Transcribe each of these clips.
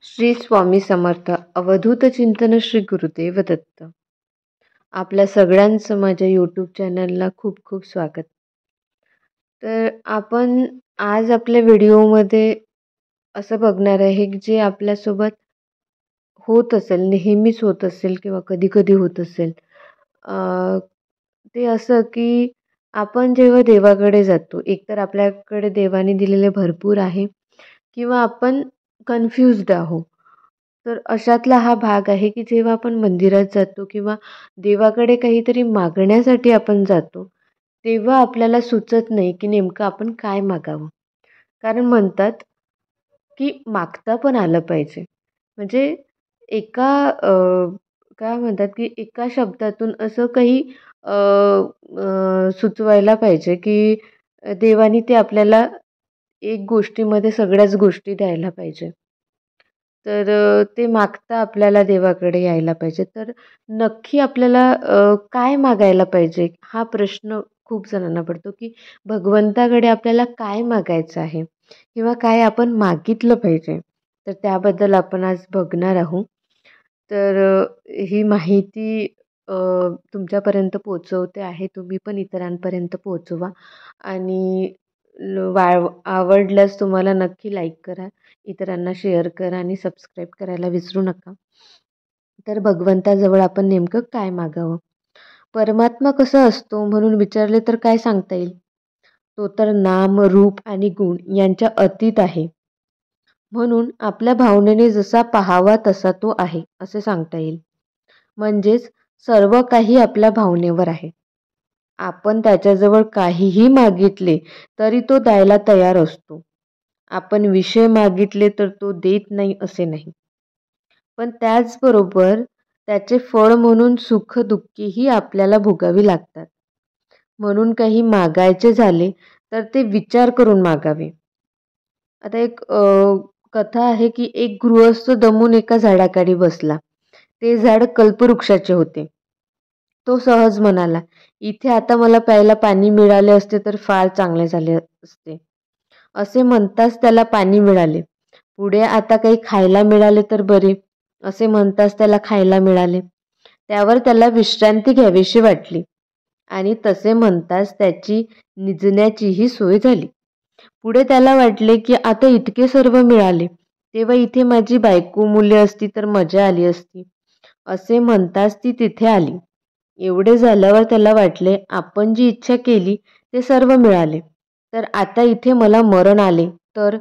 श्री स्वामी समर्थ अवधूत चिंतन श्री गुरुदेव दत्त. आपल्या सगळ्यांचं माझ्या यूट्यूब चॅनलला खूप खूप स्वागत. तर आपण आज आपल्या व्हिडिओमध्ये असं बघणार आहे की जे आपल्यासोबत होत असेल, नेहमीच होत असेल किंवा कधी कधी होत असेल. ते असं की आपण जेव्हा देवाकडे जातो, एकतर आपल्याकडे देवाने दिलेले भरपूर आहे किंवा आपण कन्फ्युज्ड आहोत. तर अशातला हा भाग आहे की जेव्हा आपण मंदिरात जातो किंवा देवाकडे काहीतरी मागण्यासाठी आपण जातो, तेव्हा आपल्याला सुचत नाही की नेमकं आपण काय मागावं. कारण म्हणतात की मागता पण आलं पाहिजे. म्हणजे एका काय म्हणतात की एका शब्दातून असं काही अ, सुचवायला पाहिजे की देवानी ते आपल्याला एक गोष्टीमध्ये सगळ्याच गोष्टी द्यायला पाहिजे. तर ते मागता आपल्याला देवाकडे यायला पाहिजे. तर नक्की आपल्याला काय मागायला पाहिजे हा प्रश्न खूप जणांना पडतो की भगवंताकडे आपल्याला काय मागायचं आहे किंवा काय आपण मागितलं पाहिजे. तर त्याबद्दल आपण आज बघणार आहोत. तर ही माहिती तुमच्यापर्यंत पोहोचवते आहे. तुम्ही पण इतरांपर्यंत पोहोचवा आणि आवडल्यास तुम्हाला नक्की लाईक करा, इतरांना शेअर करा आणि सबस्क्राईब करायला विसरू नका. तर भगवंताजवळ आपण नेमकं काय मागावं? परमात्मा कसा असतो म्हणून विचारले तर काय सांगता येईल? तो तर नाम, रूप आणि गुण यांच्या अतीत आहे. म्हणून आपल्या भावनेने जसा पाहावा तसा तो आहे असे सांगता येईल. म्हणजेच सर्व काही आपल्या भावनेवर आहे. आपण त्याच्याजवळ काहीही मागितले तरी तो द्यायला तयार असतो. आपण विषय मागितले तर तो देत नाही असे नाही. पण त्याचबरोबर त्याचे फळ म्हणून सुख दुःखीही आपल्याला भोगावी लागतात. म्हणून काही मागायचे झाले तर ते विचार करून मागावे. आता एक कथा आहे की एक गृहस्थ दमून एका झाडाखाली बसला. ते झाड कल्पवृक्षाचे होते. तो सहज म्हणाला, इथे आता मला प्यायला पाणी मिळाले असते तर फार चांगले झाले असते. असे म्हणताच त्याला पाणी मिळाले. पुढे आता काही खायला मिळाले तर बरे, असे म्हणताच त्याला खायला मिळाले. त्यावर त्याला विश्रांती घ्यावीशी वाटली आणि तसे म्हणताच त्याची निजण्याचीही सोय झाली. पुढे त्याला वाटले की आता इतके सर्व मिळाले, तेव्हा इथे माझी बायको मुले असती तर मजा आली असती. असे म्हणताच ती तिथे आली. एवढे झाल्यावर त्याला वाटले आपण जी इच्छा केली ते सर्व मिळाले, तर आता इथे मला मरण आले तर,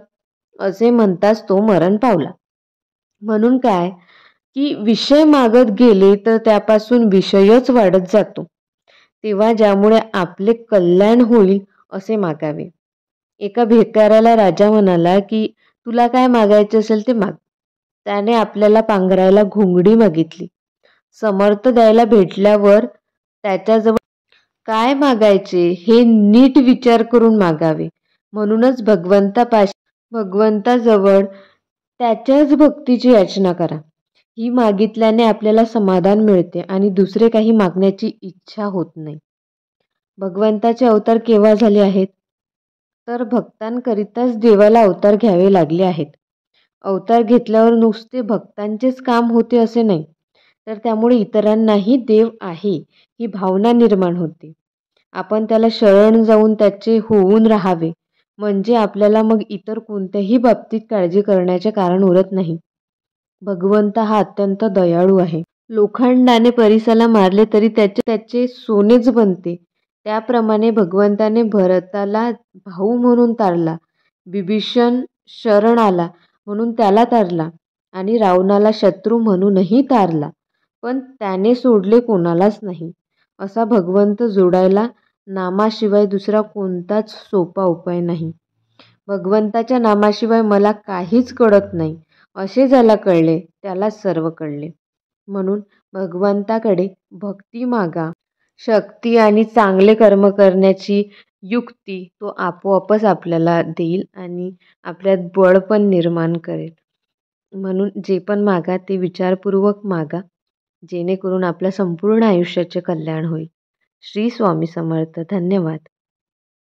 असे म्हणताच तो मरण पावला. म्हणून काय की विषय मागत गेले तर त्यापासून विषयच वाढत जातो. तेव्हा ज्यामुळे आपले कल्याण होईल असे मागावे. एका भिकाऱ्याला राजा म्हणाला की तुला काय मागायचे असेल ते माग. त्याने आपल्याला पांघरायला घोंगडी मागितली. समर्थ द्यायला भेटल्यावर त्याच्याजवळ काय मागायचे हे नीट विचार करून मागावे. म्हणूनच भगवंताजवळ त्याच्याच भक्तीची याचना करा. ही मागितल्याने आपल्याला समाधान मिळते आणि दुसरे काही मागण्याची इच्छा होत नाही. भगवंताचे अवतार केव्हा झाले आहेत? तर भक्तांकरिताच देवाला अवतार घ्यावे लागले आहेत. अवतार घेतल्यावर नुसते भक्तांचेच काम होते असे नाही, तर त्यामुळे इतरांनाही देव आहे ही भावना निर्माण होते. आपण त्याला शरण जाऊन त्याचे होऊन राहावे, म्हणजे आपल्याला मग इतर कोणत्याही बाबतीत काळजी करण्याचे कारण उरत नाही. भगवंत हा अत्यंत दयाळू आहे. लोखंडाने परिसाला मारले तरी त्याचे सोनेच बनते. त्याप्रमाणे भगवंताने भरताला भाऊ म्हणून तारला, विभीषण शरण आला म्हणून त्याला तारला आणि रावणाला शत्रू म्हणूनही तारला, पण त्याने सोडले कोणालाच नाही. असा भगवंत जोडायला नामाशिवाय दुसरा कोणताच सोपा उपाय नाही. भगवंताच्या नामाशिवाय मला काहीच कळत नाही असे ज्याला कळले त्यालाच सर्व कळले. म्हणून भगवंताकडे भक्ती मागा. शक्ती आणि चांगले कर्म करण्याची युक्ती तो आपोआपच आपल्याला देईल आणि आपल्यात बळ पण निर्माण करेल. म्हणून जे पण मागा ते विचारपूर्वक मागा, जेणेकरून आपल्या संपूर्ण आयुष्याचे कल्याण होईल. श्री स्वामी समर्थ. धन्यवाद.